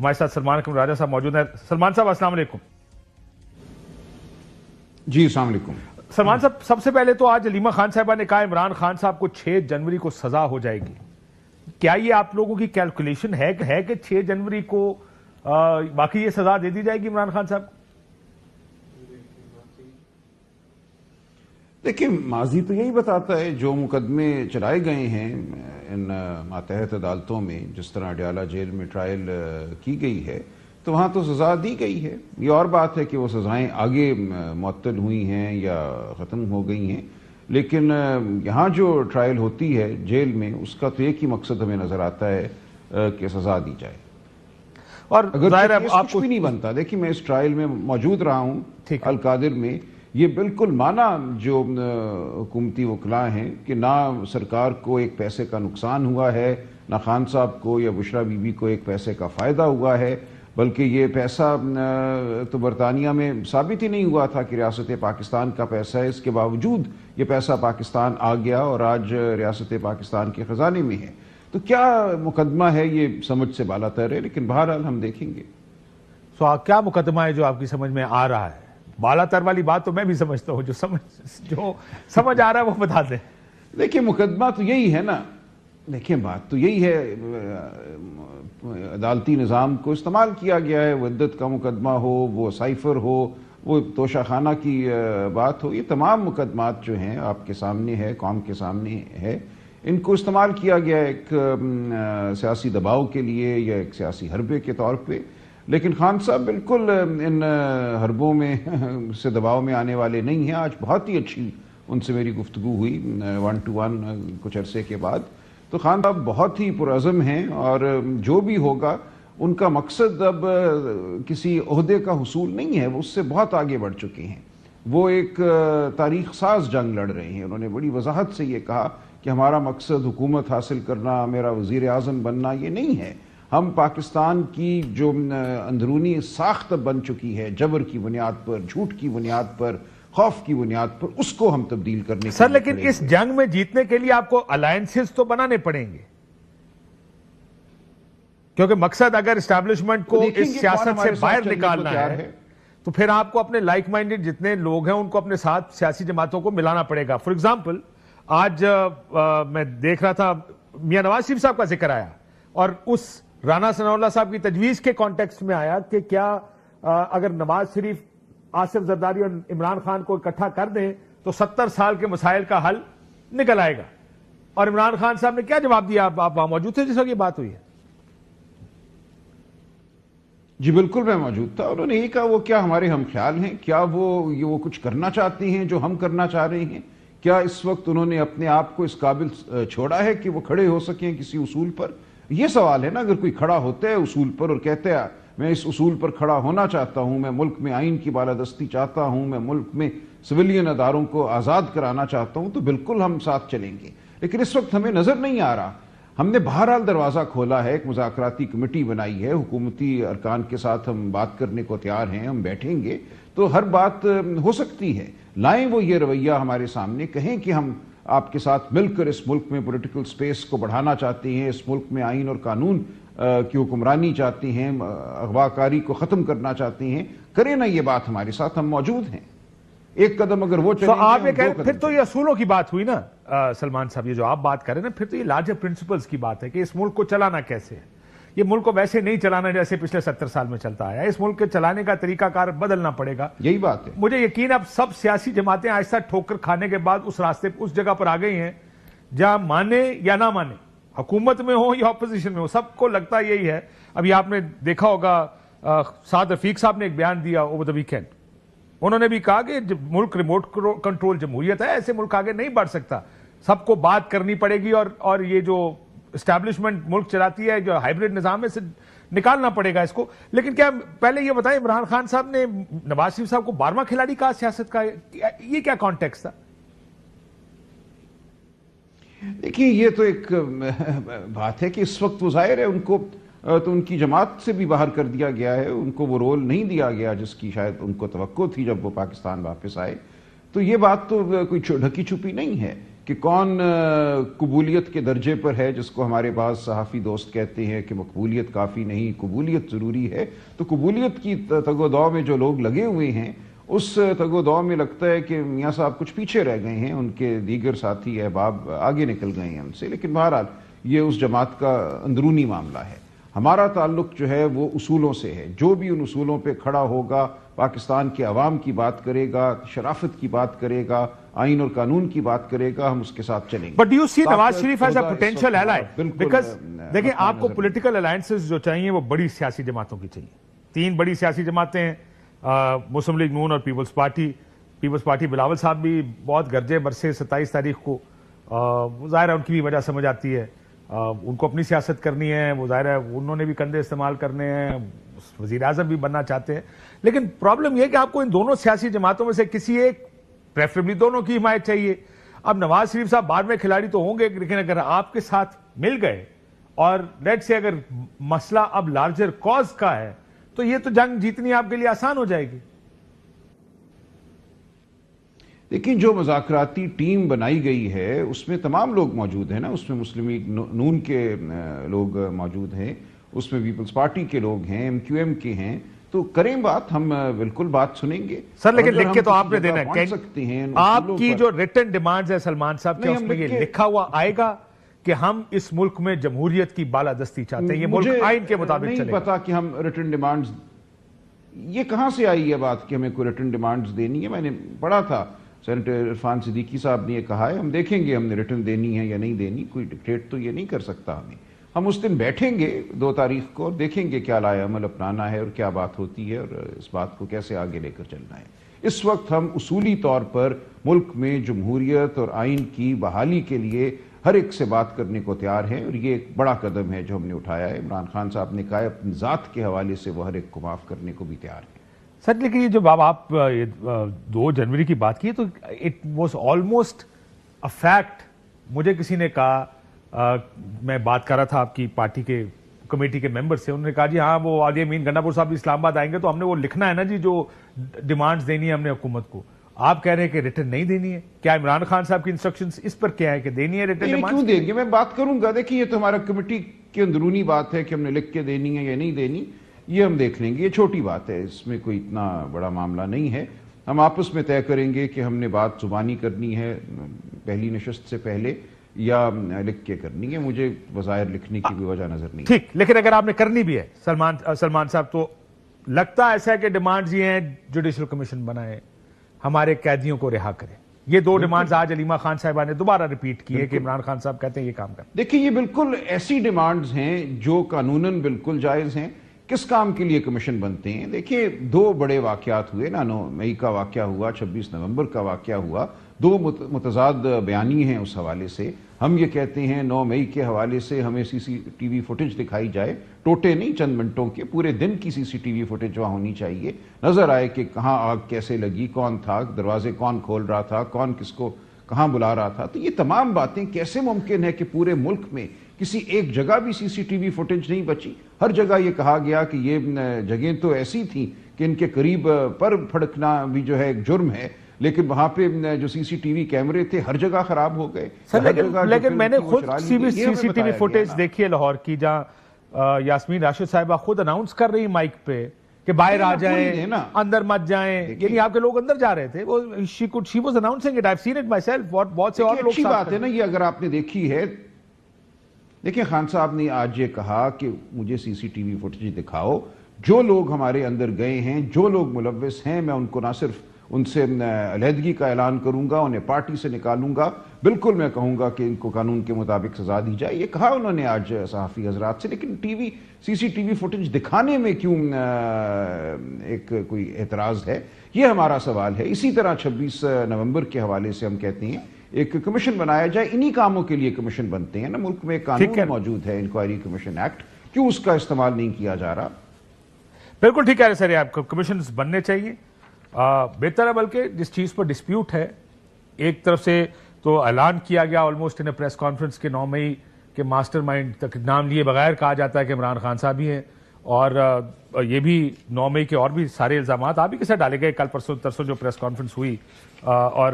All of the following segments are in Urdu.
ہمارے ساتھ سلمان اکرم راجہ صاحب موجود ہیں. سلمان صاحب السلام علیکم. جی السلام علیکم. سلمان صاحب, سب سے پہلے تو آج علیمہ خان صاحبہ نے کہا عمران خان صاحب کو 6 جنوری کو سزا ہو جائے گی. کیا یہ آپ لوگوں کی کیلکولیشن ہے کہ 6 جنوری کو باقی یہ سزا دے دی جائے گی عمران خان صاحب؟ دیکھیں, ماضی تو یہی بتاتا ہے. جو مقدمے چلائے گئے ہیں ان ماتحت عدالتوں میں, جس طرح اڈیالہ جیل میں ٹرائل کی گئی ہے, تو وہاں تو سزا دی گئی ہے. یہ اور بات ہے کہ وہ سزائیں آگے معطل ہوئی ہیں یا ختم ہو گئی ہیں, لیکن یہاں جو ٹرائل ہوتی ہے جیل میں, اس کا تو ایک ہی مقصد ہمیں نظر آتا ہے کہ سزا دی جائے. اور اگر کچھ بھی نہیں بنتا, دیکھیں میں اس ٹرائل میں موجود رہا ہوں القادر میں, یہ بالکل مانا جو حکومتی وکلاء ہیں کہ نہ سرکار کو ایک پیسے کا نقصان ہوا ہے, نہ خان صاحب کو یا بشرا بی بی کو ایک پیسے کا فائدہ ہوا ہے, بلکہ یہ پیسہ تو برطانیہ میں ثابت ہی نہیں ہوا تھا کہ ریاست پاکستان کا پیسہ ہے. اس کے باوجود یہ پیسہ پاکستان آ گیا اور آج ریاست پاکستان کے خزانے میں ہے. تو کیا مقدمہ ہے یہ سمجھ سے بالا تر ہے, لیکن بہرحال ہم دیکھیں گے. کیا مقدمہ ہے جو آپ کی سمجھ میں آ رہا ہے؟ بالا تر والی بات تو میں بھی سمجھتا ہوں, جو سمجھ آ رہا ہے وہ بتا دیں. دیکھیں مقدمہ تو یہی ہے نا, دیکھیں بات تو یہی ہے, عدالتی نظام کو استعمال کیا گیا ہے. وہ عدت کا مقدمہ ہو, وہ سائفر ہو, وہ توشہ خانہ کی بات ہو, یہ تمام مقدمات جو ہیں آپ کے سامنے ہے, قوم کے سامنے ہے. ان کو استعمال کیا گیا ایک سیاسی دباؤ کے لیے یا ایک سیاسی حربے کے طور پہ. لیکن خان صاحب بالکل ان حربوں میں سے دباؤ میں آنے والے نہیں ہیں. آج بہت ہی اچھی ان سے میری گفتگو ہوئی 1 to 1 کچھ عرصے کے بعد. تو خان صاحب بہت ہی پرعزم ہیں, اور جو بھی ہوگا ان کا مقصد اب کسی عہدے کا حصول نہیں ہے, وہ اس سے بہت آگے بڑھ چکے ہیں. وہ ایک تاریخ ساز جنگ لڑ رہے ہیں. انہوں نے بڑی وضاحت سے یہ کہا کہ ہمارا مقصد حکومت حاصل کرنا, میرا وزیر اعظم بننا یہ نہیں ہے. ہم پاکستان کی جو اندرونی ساخت بن چکی ہے, جبر کی بنیاد پر, جھوٹ کی بنیاد پر, خوف کی بنیاد پر, اس کو ہم تبدیل کرنے کے سر, لیکن اس جنگ میں جیتنے کے لیے آپ کو الائنسز تو بنانے پڑیں گے, کیونکہ مقصد اگر اسٹیبلشمنٹ کو اس سیاست سے باہر نکالنا ہے تو پھر آپ کو اپنے لائک مائنڈڈ جتنے لوگ ہیں ان کو اپنے ساتھ سیاسی جماعتوں کو ملانا پڑے گا. فار ایگزامپل آج میں دیکھ رہا تھا میاں نواز شریف صاحب کا ذکر آیا, اور اس رانا ثناء اللہ صاحب کی تجویز کے کانٹیکسٹ میں آیا کہ کیا اگر نواز شریف, آصف زرداری اور عمران خان کو اکٹھا کر دیں تو 70 سال کے مسائل کا حل نکل آئے گا. اور عمران خان صاحب نے کیا جواب دیا؟ آپ وہاں موجود تھے جس وقت یہ بات ہوئی ہے؟ جی بالکل میں موجود تھا. انہوں نے یہ کہا وہ کیا ہمارے ہم خیال ہیں, کیا وہ کچھ کرنا چاہتے ہیں جو ہم کرنا چاہ رہے ہیں, کیا اس وقت انہوں نے اپنے آپ کو اس قابل چھوڑا ہے کہ وہ کھڑے ہو سکیں کسی اصول پر؟ یہ سوال ہے نا. اگر کوئی کھڑا ہوتا ہے اصول پر اور کہتے ہیں میں اس اصول پر کھڑا ہونا چاہتا ہوں, میں ملک میں آئین کی بالادستی چاہتا ہوں, میں ملک میں سویلین اداروں کو آزاد کرانا چاہتا ہوں, تو بالکل ہم ساتھ چلیں گے. لیکن اس وقت ہمیں نظر نہیں آ رہا. ہم نے بہرحال دروازہ کھولا ہے, ایک مذاکراتی کمیٹی بنائی ہے, حکومتی ارکان کے ساتھ ہم بات کرنے کو تیار ہیں, ہم بیٹھیں گے تو ہر بات ہو سکتی ہے. لائیں وہ یہ رویہ ہمارے سامنے, کہیں کہ ہم آپ کے ساتھ مل کر اس ملک میں پولیٹیکل سپیس کو بڑھانا چاہتے ہیں, اس ملک میں آئین اور قانون کی حکمرانی چاہتے ہیں, اغواکاری کو ختم کرنا چاہتے ہیں, کریں نا یہ بات ہمارے ساتھ, ہم موجود ہیں. ایک قدم اگر وہ چلیں آپ یہ کہیں, پھر تو یہ اصولوں کی بات ہوئی نا سلمان صاحب, یہ جو آپ بات کریں نا, پھر تو یہ لارجر پرنسپلز کی بات ہے کہ اس ملک کو چلانا کیسے ہے. یہ ملک کو ویسے نہیں چلانا جیسے پچھلے 70 سال میں چلتا آیا. اس ملک کے چلانے کا طریقہ کار بدلنا پڑے گا. یہی بات ہے. مجھے یقین اب سب سیاسی جماعتیں آہستہ ٹھوکر کھانے کے بعد اس راستے اس جگہ پر آ گئی ہیں جہاں مانے یا نہ مانے, حکومت میں ہو یا اپوزیشن میں ہو, سب کو لگتا یہی ہے. ابھی آپ نے دیکھا ہوگا سعد رفیق صاحب نے ایک بیان دیا اوور دی ویکینڈ. انہوں نے بھی کہا کہ ملک ریموٹ کنٹرول جمہوریت ہے, ایسے ملک آگے نہیں بڑھ سکتا, سب کو بات کرنی پڑے گی, اور یہ جو اسٹیبلشمنٹ ملک چلاتی ہے, جو ہائیبرڈ نظام ہے, سے نکالنا پڑے گا اس کو. لیکن کیا پہلے یہ بتائیں, عمران خان صاحب نے نواز شریف صاحب کو 12واں کھلاڑی کہا سیاست کا, یہ کیا کانٹیکسٹ تھا؟ دیکھیے یہ تو ایک بات ہے کہ اس وقت وہ ظاہر ہے ان کو تو ان کی جماعت سے بھی باہر کر دیا گیا ہے, ان کو وہ رول نہیں دیا گیا جس کی شاید ان کو توقع تھی جب وہ پاکستان واپس آئے. تو یہ بات تو کوئی ڈھکی چھپی نہیں ہے کہ کون قبولیت کے درجے پر ہے، جس کو ہمارے بعض صحافی دوست کہتے ہیں کہ مقبولیت کافی نہیں، قبولیت ضروری ہے. تو قبولیت کی تگ و دو میں جو لوگ لگے ہوئے ہیں، اس تگ و دو میں لگتا ہے کہ میاں صاحب کچھ پیچھے رہ گئے ہیں، ان کے دیگر ساتھی احباب آگے نکل گئے ہیں ان سے. لیکن بہرحال یہ اس جماعت کا اندرونی معاملہ ہے. ہمارا تعلق جو ہے وہ اصولوں سے ہے. جو بھی ان اصولوں پہ کھڑا ہوگا، پاکستان کے عوام کی بات کرے گا، شرافت کی بات کرے گا، آئین اور قانون کی بات کرے گا، ہم اس کے ساتھ چلیں گے. But do you see Nawaz Sharif as a potential ally? Because دیکھیں آپ کو پولیٹیکل الائنسز جو چاہیے وہ بڑی سیاسی جماعتوں کی چاہیے. 3 بڑی سیاسی جماعتیں ہیں، مسلم لیگ نون اور پیپلز پارٹی. بلاول صاحب بھی بہت گرجے برسے 27 تاریخ کو، ظاہر ہے ان کی بھی وجہ سمجھ آتی ہے، ان کو اپنی سیاست کرنی ہے، وہ ظاہر ہے انہوں نے بھی کندھے استعمال کرنے ہیں، وزیر اعظم بھی بننا چاہتے ہیں. لیکن پرابلم یہ کہ آپ کو ان دونوں سیاسی جماعتوں میں سے کسی ایک، پریفریبلی دونوں کی حمایت چاہیے. اب نواز شریف صاحب بعد میں کھلاڑی تو ہوں گے، لیکن اگر آپ کے ساتھ مل گئے اور لیٹ سے اگر مسئلہ اب لارجر کاز کا ہے تو یہ تو جنگ جیتنی آپ کے لیے آسان ہو جائے گی. لیکن جو مذاکراتی ٹیم بنائی گئی ہے اس میں تمام لوگ موجود ہیں نا. اس میں مسلم لیگ نون کے لوگ موجود ہیں، اس میں پیپلز پارٹی کے لوگ ہیں، MQM کے ہیں. تو کریں بات، ہم بالکل بات سنیں گے. سر لیکن لکھ کے تو آپ نے دینا ہے، سکتے ہیں آپ کی جو ریٹن ڈیمانڈز ہے سلمان صاحب کے، اس میں یہ لکھا ہوا آئے گا کہ ہم اس ملک میں جمہوریت کی بالادستی چاہتے ہیں، یہ ملک آئین کے مطابق چلے گا. نہیں پتا کہ ہم ریٹن ڈیمانڈز، یہ کہاں سے آئی ہے بات کہ ہمیں کوئی ریٹن ڈیمانڈز دینی ہے. میں نے پڑھا تھا سینیٹر عرفان صدیقی صاحب نے یہ کہا ہے، ہم دیکھیں گے ہم نے ریٹن دینی ہے یا نہیں دینی. کوئی ڈکٹیٹ تو یہ نہیں کر سکتا ہمیں. ہم اس دن بیٹھیں گے 2 تاریخ کو اور دیکھیں گے کیا لائے عمل اپنانا ہے اور کیا بات ہوتی ہے اور اس بات کو کیسے آگے لے کر چلنا ہے. اس وقت ہم اصولی طور پر ملک میں جمہوریت اور آئین کی بحالی کے لیے ہر ایک سے بات کرنے کو تیار ہیں، اور یہ ایک بڑا قدم ہے جو ہم نے اٹھایا ہے. عمران خان صاحب نے کہا ہے اپنی ذات کے حوالے سے وہ ہر ایک کو معاف کرنے کو بھی تیار ہیں. سر لیکن یہ جب آپ 2 جنوری کی بات کی تو it was almost a fact. مجھے کسی نے کہا، میں بات کر رہا تھا آپ کی پارٹی کے کمیٹی کے ممبر سے، انہوں نے کہا جی ہاں وہ عالی امین گنڈا پور صاحب بھی اسلام آباد آئیں گے تو ہم نے وہ لکھنا ہے نا جی جو ڈیمانڈز دینی ہے ہم نے حکومت کو. آپ کہہ رہے ہیں کہ ریٹن نہیں دینی ہے. کیا عمران خان صاحب کی انسٹرکشنز اس پر کیا ہے کہ دینی ہے ریٹن ڈیمانڈز؟ کیوں دیں گے، میں بات کروں گا. دیکھیں یہ تو ہمارا کمیٹی کی اندرونی بات ہے کہ ہم نے لکھ کے دینی ہے یا نہیں دینی، یہ ہم دیکھ لیں گے. یہ چھوٹی بات ہے، اس میں کوئی اتنا بڑا معاملہ نہیں ہے. ہم آپس میں طے کریں گے کہ ہم نے بات زبانی کرنی ہے پہلی نشست سے پہلے یا لکھ کے کرنی ہے. مجھے بظاہر لکھنے کی بھی وجہ نظر نہیں. ٹھیک، لیکن اگر آپ نے کرنی بھی ہے سلمان صاحب، تو لگتا ایسا ہے کہ ڈیمانڈز یہ ہیں جوڈیشل کمیشن بنائے، ہمارے قیدیوں کو رہا کریں. یہ 2 ڈیمانڈز آج علیمہ خان صاحبہ نے دوبارہ ریپیٹ کی ہے کہ عمران خان صاحب کہتے ہیں یہ کام کریں. دیکھیں یہ بالکل ایسی ڈیمانڈز ہیں جو قانوناً بالکل جائز ہیں. کس کام کے لیے کمیشن بنتے ہیں؟ دیکھیں 2 بڑے واقعات ہوئے نا. 9 مئی کا واقعہ ہوا، 26 نومبر کا واقعہ ہوا. 2 متضاد بیانی ہیں اس حوالے سے. ہم یہ کہتے ہیں 9 مئی کے حوالے سے ہمیں CCTV فوٹیج دکھائی جائے، ٹوٹے نہیں چند منٹوں کے، پورے دن کی CCTV فوٹیج وہاں ہونی چاہیے. نظر آئے کہ کہاں آگ کیسے لگی، کون تھا، دروازے کون کھول رہا تھا، کون کس کو کہاں بلا رہا تھا. تو یہ تمام باتیں کیسے ممکن ہے کہ پورے ملک میں کسی ایک جگہ بھی CCTV فوٹیج نہیں بچی؟ ہر جگہ یہ کہا گیا کہ یہ جگہیں تو ایسی تھیں کہ ان کے قریب پر پھڑکنا بھی جو ہے ایک جرم ہے، لیکن وہاں پہ جو CCTV کیمرے تھے ہر جگہ خراب ہو گئے. لیکن میں نے خود CCTV فوٹیج دیکھی ہے لاہور کی، جہاں یاسمین راشد صاحبہ خود اناؤنس کر رہی مائک پہ کہ باہر آ جائیں، اندر مت جائیں. یعنی آپ کے لوگ اندر جا رہے تھے، وہ she was announcing it. I've seen it myself. بہت سے اور لوگ اچھی بات ہے نا یہ اگر آپ نے دیکھی ہے. دیکھیں خان صاحب نے آج یہ کہا کہ مجھے CCTV فوٹیج دکھاؤ. جو لوگ ہمارے اندر گئے ہیں، جو لوگ ملوث ہیں، میں ان کو نہ صرف ان سے علیحدگی کا اعلان کروں گا، انہیں پارٹی سے نکالوں گا، بالکل میں کہوں گا کہ ان کو قانون کے مطابق سزا دی جائے. یہ کہا انہوں نے آج صحافی حضرات سے. لیکن CCTV فوٹیج دکھانے میں کیوں ایک کوئی اعتراض ہے، یہ ہمارا سوال ہے. اسی طرح 26 نومبر کے حوالے سے ہم کہتے ہیں ایک کمیشن بنایا جائے. انہی کاموں کے لیے کمیشن بنتے ہیں نا. ملک میں ایک قانون موجود ہے انکوائری کمیشن ایکٹ، کیوں اس کا استعمال نہیں کیا جا رہا؟ بالکل ٹھیک ہے سر، آپ کو کمیشنز بننے چاہیے، بہتر ہے. بلکہ جس چیز پر ڈسپیوٹ ہے، ایک طرف سے تو اعلان کیا گیا آلموسٹ ان پریس کانفرنس کے 9 مئی کے ماسٹر مائنڈ تک نام لیے بغیر کہا جاتا ہے کہ عمران خان صاحب ہی ہیں، اور یہ بھی 9 مئی کے اور بھی سارے الزامات آپ ہی کے ساتھ ڈالے گئے. کل پرسوں ترسوں جو پریس کانفرنس ہوئی، اور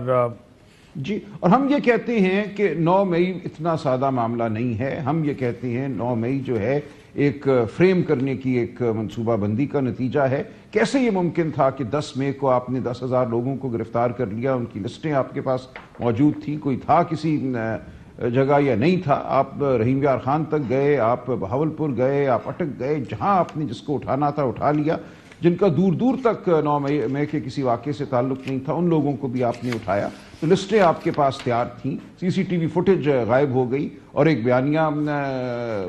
جی، اور ہم یہ کہتے ہیں کہ 9 مئی اتنا سادہ معاملہ نہیں ہے. ہم یہ کہتے ہیں 9 مئی جو ہے ایک فریم کرنے کی ایک منصوبہ بندی کا نتیجہ ہے. کیسے یہ ممکن تھا کہ 10 مئی کو آپ نے 10,000 لوگوں کو گرفتار کر لیا؟ ان کی لسٹیں آپ کے پاس موجود تھیں. کوئی تھا کسی جگہ یا نہیں تھا؟ آپ رحیم یار خان تک گئے، آپ بہاولپور گئے، آپ اٹک گئے، جہاں آپ نے جس کو اٹھانا تھا اٹھا لیا. جن کا دور دور تک 9 مئی کے کسی واقعے سے تعلق نہیں تھا ان لوگوں کو بھی آپ نے اٹھایا. تو لسٹیں آپ کے پاس تیار تھیں، سی سی ٹی وی فوٹیج غائب ہو گئی اور ایک بیانیہ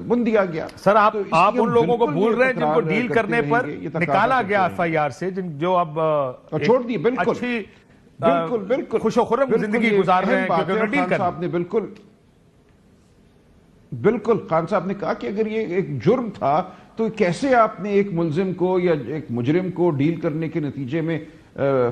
بن دیا گیا. سر آپ ان لوگوں کو بھول رہے ہیں جن کو ڈیل کرنے پر نکالا گیا ایف آئی آر سے، جو اب چھوڑ دیے. بالکل اچھی بالکل بالکل خوش و خرم زندگی گزار رہے ہیں. خان صاحب نے بالکل خان صاحب نے کہا کہ اگر یہ ایک جرم تھا تو کیسے آپ نے ایک ملزم کو یا ایک مجرم کو ڈیل کرنے کے نتیجے میں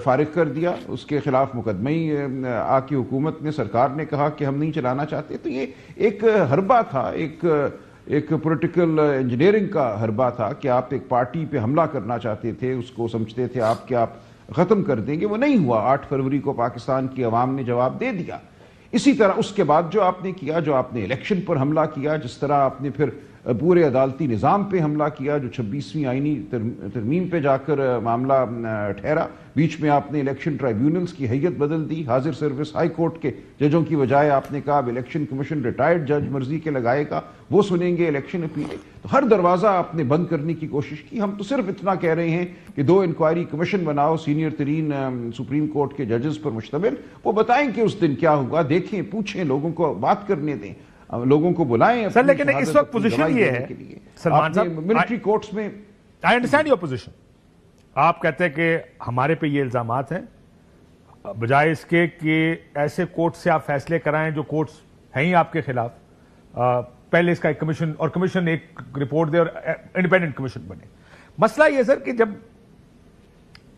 فارغ کر دیا؟ اس کے خلاف مقدمہ ہی آ کے حکومت نے، سرکار نے کہا کہ ہم نہیں چلانا چاہتے. تو یہ ایک حربہ تھا، ایک پولیٹیکل انجینئرنگ کا حربہ تھا کہ آپ ایک پارٹی پہ حملہ کرنا چاہتے تھے، اس کو سمجھتے تھے آپ ختم کر دیں گے. وہ نہیں ہوا. 8 فروری کو پاکستان کی عوام نے جواب دے دیا. اسی طرح اس کے بعد جو آپ نے کیا، جو آپ نے الیکشن پر حملہ کیا، جس طرح آپ نے پھر پورے عدالتی نظام پہ حملہ کیا، جو 26ویں آئینی ترمیم پہ جا کر معاملہ ٹھہرا. بیچ میں آپ نے الیکشن ٹرائیبیونلز کی حیت بدل دی. حاضر سروس ہائی کورٹ کے ججوں کی بجائے آپ نے کہا اب الیکشن کمیشن ریٹائرڈ جج مرضی کے لگائے گا، وہ سنیں گے الیکشن اپیلیں. تو ہر دروازہ آپ نے بند کرنے کی کوشش کی. ہم تو صرف اتنا کہہ رہے ہیں کہ 2 انکوائری کمیشن بناؤ سینئر ترین سپریم کورٹ کے ججز پر مشتمل. وہ بتائیں کہ اس دن کیا ہوگا، دیکھیں، پوچھیں، لوگوں کو بات کرنے دیں، لوگوں کو بلائیں. سر لیکن اس وقت پوزیشن یہ ہے سلمان صاحب، ملٹری کورٹس میں آئی انڈرسٹینڈ یور پوزیشن. آپ کہتے ہیں کہ ہمارے پہ یہ الزامات ہیں، بجائے اس کے کہ ایسے کورٹ سے آپ فیصلے کرائیں جو کورٹس ہیں ہی آپ کے خلاف. پہلے اس کا ایک کمیشن، اور کمیشن ایک رپورٹ دے اور انڈیپینڈنٹ کمیشن بنے. مسئلہ یہ سر کہ جب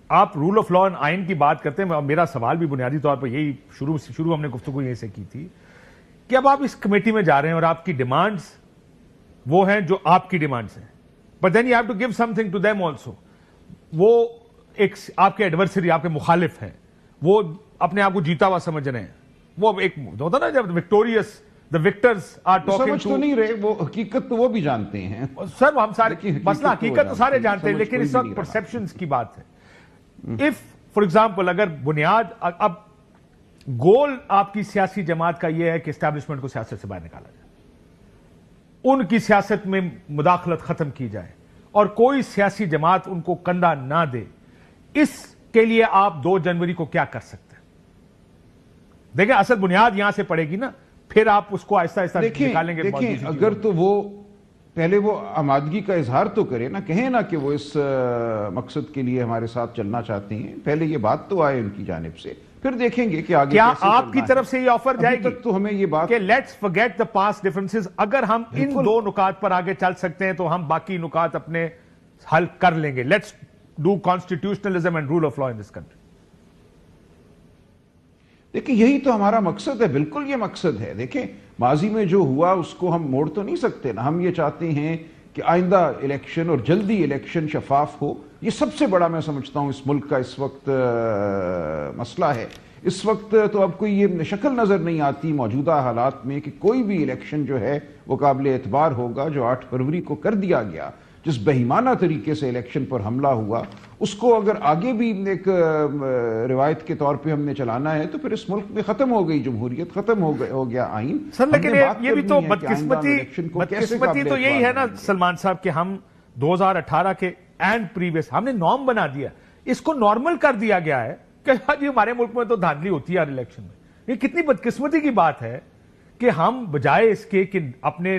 آپ رول آف لا اینڈ آئین کی بات کرتے ہیں، میرا سوال بھی بنیادی طور پر یہی شروع ہم نے گفتگو یہیں سے کی تھی کہ اب آپ اس کمیٹی میں جا رہے ہیں اور آپ کی ڈیمانڈز وہ ہیں جو آپ کی ڈیمانڈز ہیں، but then you have to give something to them also. وہ ایک آپ کے ایڈورسری، آپ کے مخالف ہیں، وہ اپنے آپ کو جیتا ہوا سمجھ رہے ہیں. وہ ایک ہوتا نا جب victorious the victors are talking سمجھ تو نہیں رہے، وہ حقیقت تو وہ بھی جانتے ہیں. سر ہم سارے مسئلہ حقیقت تو سارے جانتے ہیں، لیکن اس وقت پرسپشنز کی بات ہے. if for example اگر بنیاد اب گول آپ کی سیاسی جماعت کا یہ ہے کہ اسٹیبلشمنٹ کو سیاست سے باہر نکالا جائے، ان کی سیاست میں مداخلت ختم کی جائے اور کوئی سیاسی جماعت ان کو کندھا نہ دے، اس کے لیے آپ 2 جنوری کو کیا کر سکتے ہیں؟ دیکھیں اصل بنیاد یہاں سے پڑے گی نا، پھر آپ اس کو آہستہ آہستہ نکالیں گے. دیکھیں اگر تو وہ پہلے وہ آمادگی کا اظہار تو کرے نا، کہیں نا کہ وہ اس مقصد کے لیے ہمارے ساتھ چلنا چاہتے ہیں. پہلے یہ بات تو آئے ان کی جانب سے، پھر دیکھیں گے کہ آگے کیا آپ کی طرف سے یہ آفر جائے گی تو ہمیں یہ بات کہ let's forget the past differences. اگر ہم ان 2 نکات پر آگے چل سکتے ہیں تو ہم باقی نکات اپنے حل کر لیں گے. Let's do constitutionalism and rule of law in this country. دیکھیں یہی تو ہمارا مقصد ہے، بالکل یہ مقصد ہے. دیکھیں ماضی میں جو ہوا اس کو ہم موڑ تو نہیں سکتے نا. ہم یہ چاہتے ہیں کہ آئندہ الیکشن اور جلدی الیکشن شفاف ہو. یہ سب سے بڑا میں سمجھتا ہوں اس ملک کا اس وقت مسئلہ ہے. اس وقت تو اب کوئی یہ شکل نظر نہیں آتی موجودہ حالات میں کہ کوئی بھی الیکشن جو ہے وہ قابل اعتبار ہوگا. جو 8 فروری کو کر دیا گیا، جس بہیمانہ طریقے سے الیکشن پر حملہ ہوا، اس کو اگر آگے بھی ایک روایت کے طور پہ ہم نے چلانا ہے تو پھر اس ملک میں ختم ہو گئی جمہوریت، ختم ہو گیا آئین. سر لیکن یہ بھی تو بدقسمتی تو یہی ہے نا سلمان صاحب کہ ہم 2018 کے اینڈ پریویس ہم نے نارم بنا دیا، اس کو نارمل کر دیا گیا ہے کہ جی ہمارے ملک میں تو دھاندلی ہوتی ہے ہر الیکشن میں. یہ کتنی بدقسمتی کی بات ہے کہ ہم بجائے اس کے کہ اپنے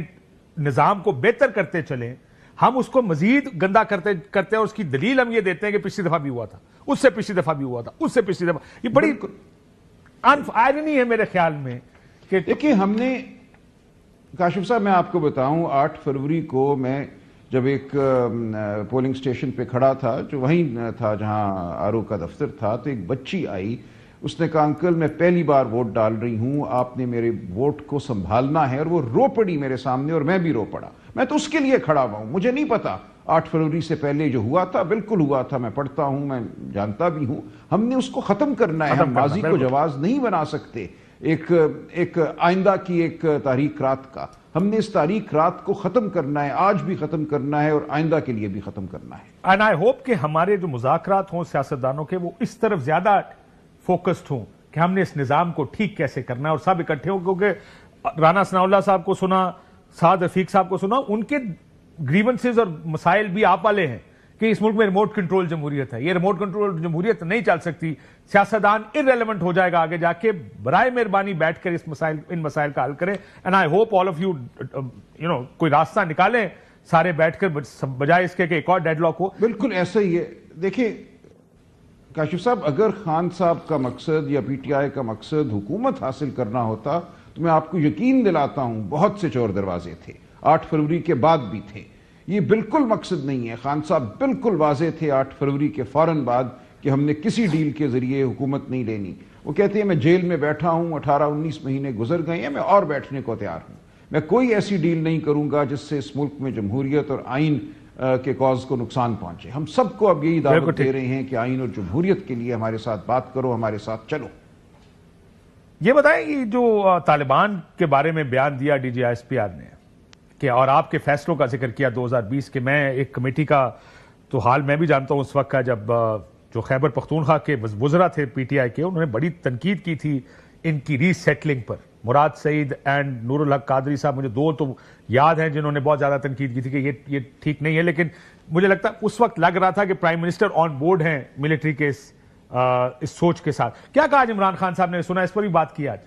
نظام کو بہتر کرتے چلیں، ہم اس کو مزید گندا کرتے ہیں. اور اس کی دلیل ہم یہ دیتے ہیں کہ پچھلی دفعہ بھی ہوا تھا، اس سے پچھلی دفعہ بھی ہوا تھا، اس سے پچھلی دفعہ. یہ بڑی آئرنی ہے میرے خیال میں کہ دیکھیں ہم نے کاشف صاحب، میں آپ کو بتاؤں 8 فروری کو میں جب ایک پولنگ سٹیشن پہ کھڑا تھا جو وہیں تھا جہاں آر او کا دفتر تھا، تو ایک بچی آئی، اس نے کہا انکل میں پہلی بار ووٹ ڈال رہی ہوں، آپ نے میرے ووٹ کو سنبھالنا ہے. اور وہ رو پڑی میرے سامنے اور میں بھی رو پڑا. میں تو اس کے لیے کھڑا ہوا ہوں. مجھے نہیں پتا 8 فروری سے پہلے جو ہوا تھا بالکل ہوا تھا، میں پڑھتا ہوں، میں جانتا بھی ہوں. ہم نے اس کو ختم کرنا ہے. ہم ماضی کو جواز نہیں بنا سکتے. ایک آئندہ کی ایک تاریخ رات کا. ہم نے اس تاریخ رات کو ختم کرنا ہے, آج بھی ختم کرنا ہے اور آئندہ کے لیے بھی ختم کرنا ہے. اینڈ آئی ہوپ کہ ہمارے جو مذاکرات ہوں سیاستدانوں کے, وہ اس طرف زیادہ فوکسڈ ہوں کہ ہم نے اس نظام کو ٹھیک کیسے کرنا ہے, اور سب اکٹھے ہوں. کیونکہ رانا ثناء اللہ صاحب کو سنا, سعد رفیق صاحب کو سنا, ان کے گریونسز اور مسائل بھی آپ والے ہیں کہ اس ملک میں ریموٹ کنٹرول جمہوریت ہے. یہ ریموٹ کنٹرول جمہوریت نہیں چل سکتی. سیاستدان ارریلیونٹ ہو جائے گا آگے جا کے. برائے مہربانی بیٹھ کر ان مسائل کا حل کریں. And I hope all of you کوئی راستہ نکالیں سارے بیٹھ کر, بجائے اس کے کہ ایک اور ڈیڈ لاک ہو. بالکل ایسا ہی ہے. دیکھیں کاشف صاحب, اگر خان صاحب کا مقصد یا پی ٹی آئی کا مقصد حکومت حاصل کرنا ہوتا تو میں آپ کو یقین دلاتا ہوں بہت سے چور دروازے تھے, 8 فروری کے بعد بھی تھے. یہ بالکل مقصد نہیں ہے. خان صاحب بالکل واضح تھے 8 فروری کے فوراً بعد کہ ہم نے کسی ڈیل کے ذریعے حکومت نہیں لینی. وہ کہتے ہیں میں جیل میں بیٹھا ہوں, 18-19 مہینے گزر گئے ہیں, میں اور بیٹھنے کو تیار ہوں. میں کوئی ایسی ڈیل نہیں کروں گا جس سے اس ملک میں جمہوریت اور آئین کے کاز کو نقصان پہنچے. ہم سب کو اب یہی دعوت دے رہے ہیں کہ آئین اور جمہوریت کے لیے ہمارے ساتھ بات کرو, ہمارے ساتھ چلو. یہ بتائیں یہ جو طالبان کے بارے میں بیان دیا D G I S P R نے کہ, اور آپ کے فیصلوں کا ذکر کیا 2020 کے, میں ایک کمیٹی کا تو حال میں بھی جانتا ہوں اس وقت کا, جب جو خیبر پختونخوا کے وزراء تھے پی ٹی آئی کے, انہوں نے بڑی تنقید کی تھی ان کی ری settling per. Murad Saeed and نور الحق قادری صاحب, مجھے دو تو یاد ہیں جنہوں نے بہت زیادہ تنقید کی تھی کہ یہ ٹھیک نہیں ہے. لیکن مجھے لگتا اس وقت لگ رہا تھا کہ پرائم منسٹر آن بورڈ ہیں ملٹری کے اس سوچ کے ساتھ. کیا کہا آج عمران خان صاحب نے, سنا اس پر بھی بات کی آج؟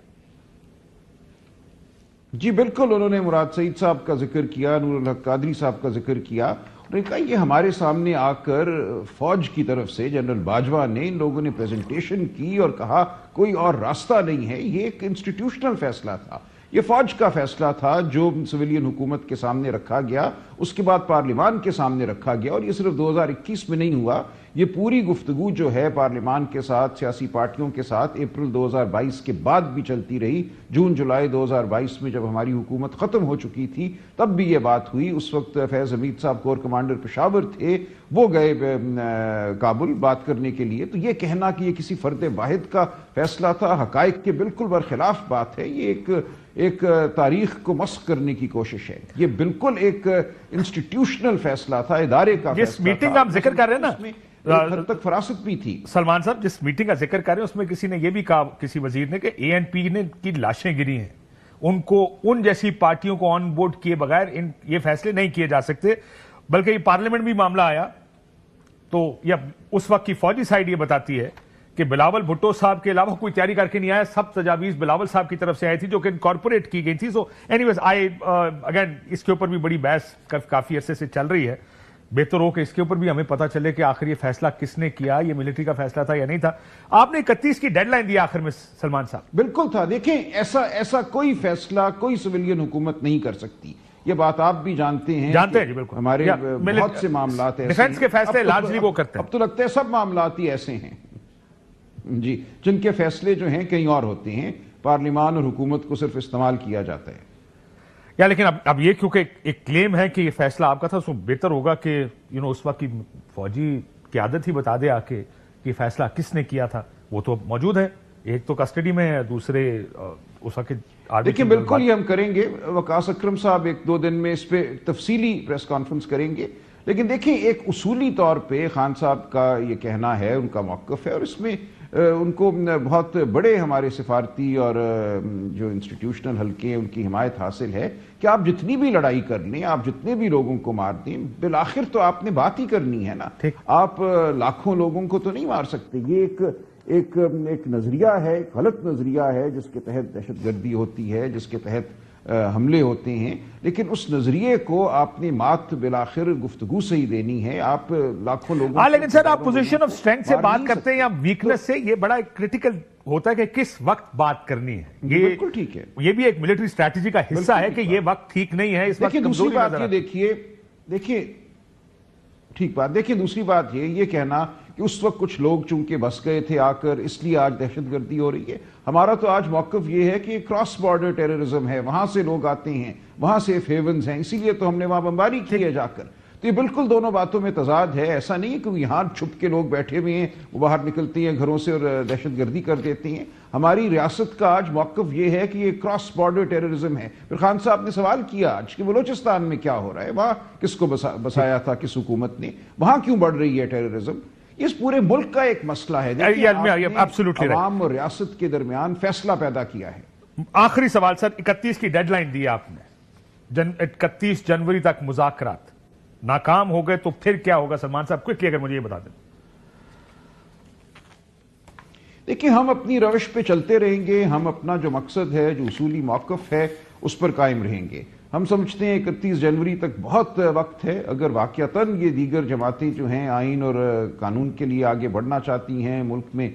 جی بالکل, انہوں نے مراد سعید صاحب کا ذکر کیا, نور الحق قادری صاحب کا ذکر کیا. انہوں نے کہا یہ ہمارے سامنے آ کر فوج کی طرف سے جنرل باجوہ نے, ان لوگوں نے پریزنٹیشن کی اور کہا کوئی اور راستہ نہیں ہے. یہ ایک انسٹیٹیوشنل فیصلہ تھا, یہ فوج کا فیصلہ تھا جو سویلین حکومت کے سامنے رکھا گیا, اس کے بعد پارلیمان کے سامنے رکھا گیا. اور یہ صرف 2021 میں نہیں ہوا, یہ پوری گفتگو جو ہے پارلیمان کے ساتھ, سیاسی پارٹیوں کے ساتھ اپریل 2022 کے بعد بھی چلتی رہی. جون جولائی 2022 میں جب ہماری حکومت ختم ہو چکی تھی تب بھی یہ بات ہوئی. اس وقت فیض حمید صاحب کور کمانڈر پشاور تھے, وہ گئے کابل بات کرنے کے لیے. تو یہ کہنا کہ یہ کسی فرد واحد کا فیصلہ تھا, حقائق کے بالکل برخلاف بات ہے. یہ ایک تاریخ کو مسخ کرنے کی کوشش ہے. یہ بالکل ایک انسٹیٹیوشنل فیصلہ تھا, ادارے کا فیصلہ تھا. جس میٹنگ آپ ذکر کر رہے ہیں نا, ایک حد تک فراست بھی تھی. سلمان صاحب جس میٹنگ کا ذکر کر رہے ہیں اس میں کسی نے یہ بھی کہا, کسی وزیر نے, کہ اے این پی نے کی لاشیں گری ہیں, ان کو ان جیسی پارٹیوں کو آن بورڈ کیے بغیر یہ فیصلے نہیں کیے جا سکتے. بلکہ یہ پارلیمنٹ بھی معاملہ آیا تو اس وقت کی فوجی سائیڈ یہ بتاتی ہے کہ بلاول بھٹو صاحب کے علاوہ کوئی تیاری کر کے نہیں آیا, سب تجاویز بلاول صاحب کی طرف سے آئی تھی جو کہ انکارپوریٹ کی گئی تھی. سو اینی ویز اگین اس کے اوپر بھی بڑی بحث کافی عرصے سے چل رہی ہے. بہتر ہو کہ اس کے اوپر بھی ہمیں پتہ چلے کہ آخر یہ فیصلہ کس نے کیا, یہ ملٹری کا فیصلہ تھا یا نہیں تھا. آپ نے 31 کی ڈیڈ لائن دی آخر میں سلمان صاحب. بالکل تھا. دیکھیں ایسا کوئی فیصلہ کوئی سویلین حکومت نہیں کر سکتی. یہ بات آپ بھی جانتے ہیں جی بالکل. ہمارے بہت سے معاملات ایسے ڈیفنس کے فیصلے لارجلی وہ کرتے ہیں. اب تو لگتا ہے سب معاملات ہی ایسے ہیں جی جن کے فیصلے جو ہیں کہیں اور ہوتے ہیں, پارلیمان اور حکومت کو صرف استعمال کیا جاتا ہے. لیکن اب یہ کیونکہ ایک کلیم ہے کہ یہ فیصلہ آپ کا تھا, تو بہتر ہوگا کہ اس وقت کی فوجی قیادت ہی بتا دے آ کے کہ یہ فیصلہ کس نے کیا تھا. وہ تو موجود ہے, ایک تو کسٹڈی میں ہے, دوسرے اس وقت. دیکھیں بالکل یہ ہم کریں گے, وقاص اکرم صاحب 1-2 دن میں اس پہ تفصیلی پریس کانفرنس کریں گے. لیکن دیکھیں ایک اصولی طور پہ خان صاحب کا یہ کہنا ہے, ان کا موقف ہے, اور اس میں ان کو بہت بڑے ہمارے سفارتی اور جو انسٹیٹیوشنل حلقے ہیں ان کی حمایت حاصل ہے کہ آپ جتنی بھی لڑائی کر لیں, آپ جتنے بھی لوگوں کو مار دیں, بالآخر تو آپ نے بات ہی کرنی ہے نا. آپ لاکھوں لوگوں کو تو نہیں مار سکتے. یہ ایک نظریہ ہے, ایک غلط نظریہ ہے جس کے تحت دہشت گردی ہوتی ہے, جس کے تحت حملے ہوتے ہیں. لیکن اس نظریے کو آپ نے مات بالآخر گفتگو سے ہی دینی ہے. آپ لاکھوں لوگوں لیکن سر آپ پوزیشن آف اسٹرینتھ سے بات کرتے ہیں یا ویکنس سے, یہ بڑا کرٹیکل ہوتا ہے کہ کس وقت بات کرنی ہے. یہ بالکل ٹھیک ہے, یہ بھی ایک ملٹری اسٹریٹجی کا حصہ ہے کہ یہ وقت ٹھیک نہیں ہے, اس وقت دوسری بات یہ دیکھیے ٹھیک بات. دیکھیں دوسری بات یہ کہنا کہ اس وقت کچھ لوگ چونکہ بس گئے تھے آ کر, اس لیے آج دہشت گردی ہو رہی ہے. ہمارا تو آج موقف یہ ہے کہ کراس بارڈر ٹیررزم ہے, وہاں سے لوگ آتے ہیں, وہاں سیف ہیونز ہیں, اسی لیے تو ہم نے وہاں بمباری کی ہے جا کر. تو یہ بالکل دونوں باتوں میں تضاد ہے. ایسا نہیں ہے کہ یہاں چھپ کے لوگ بیٹھے ہوئے ہیں, وہ باہر نکلتے ہیں گھروں سے اور دہشت گردی کر دیتے ہیں. ہماری ریاست کا آج موقف یہ ہے کہ یہ کراس بارڈر ٹیررزم ہے. پھر خان صاحب نے سوال کیا آج کہ بلوچستان میں کیا ہو رہا ہے, وہاں کس کو بسایا تھا کس حکومت نے, وہاں کیوں بڑھ رہی ہے ٹیررزم. اس پورے ملک کا ایک مسئلہ ہے. دیکھیں, آپ نے عوام اور ریاست کے درمیان فیصلہ پیدا کیا ہے. آخری سوال سر, 31 کی ڈیڈ لائن دی آپ نے, 31 جنوری تک مذاکرات ناکام ہو گئے تو پھر کیا ہوگا سلمان صاحب, کوئکلی اگر مجھے یہ بتا دیں. دیکھیں, ہم اپنی روش پہ چلتے رہیں گے, ہم اپنا جو مقصد ہے, جو اصولی موقف ہے, اس پر قائم رہیں گے. ہم سمجھتے ہیں 31 جنوری تک بہت وقت ہے. اگر واقعتاً یہ دیگر جماعتیں جو ہیں آئین اور قانون کے لیے آگے بڑھنا چاہتی ہیں, ملک میں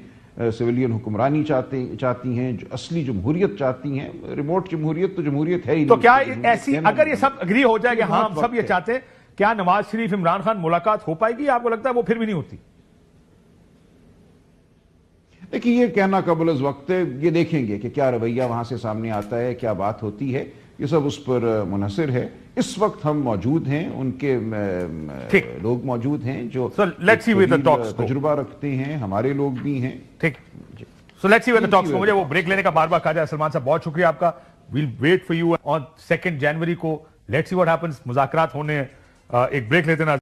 سویلین حکمرانی چاہتی ہیں, جو اصلی جمہوریت چاہتی ہیں, ریموٹ جمہوریت تو جمہوریت ہے ہی تو نہیں. کیا ایسی, اگر یہ سب اگری ہو جائے کہ ہاں ہم سب یہ چاہتے ہیں, کیا نواز شریف عمران خان ملاقات ہو پائے گی؟ آپ کو لگتا ہے وہ پھر بھی نہیں ہوتی؟ دیکھیے, یہ کہنا قبل از وقت ہے, یہ دیکھیں گے کہ کیا رویہ وہاں سے سامنے آتا ہے, کیا بات ہوتی ہے, یہ سب اس پر منحصر ہے. اس وقت ہم موجود ہیں, ان کے لوگ موجود ہیں جو تجربہ رکھتے ہیں, ہمارے لوگ بھی ہیں. ٹھیک, سو لیٹس سی ویئر دی ٹاکس گو. مجھے وہ بریک لینے کا بار بار کہا جائے. سلمان صاحب بہت شکریہ آپ کا. Well wait for you on 2 January کو. Let's see what happens. مذاکرات ہونے ہیں, ایک بریک لیتے ہیں.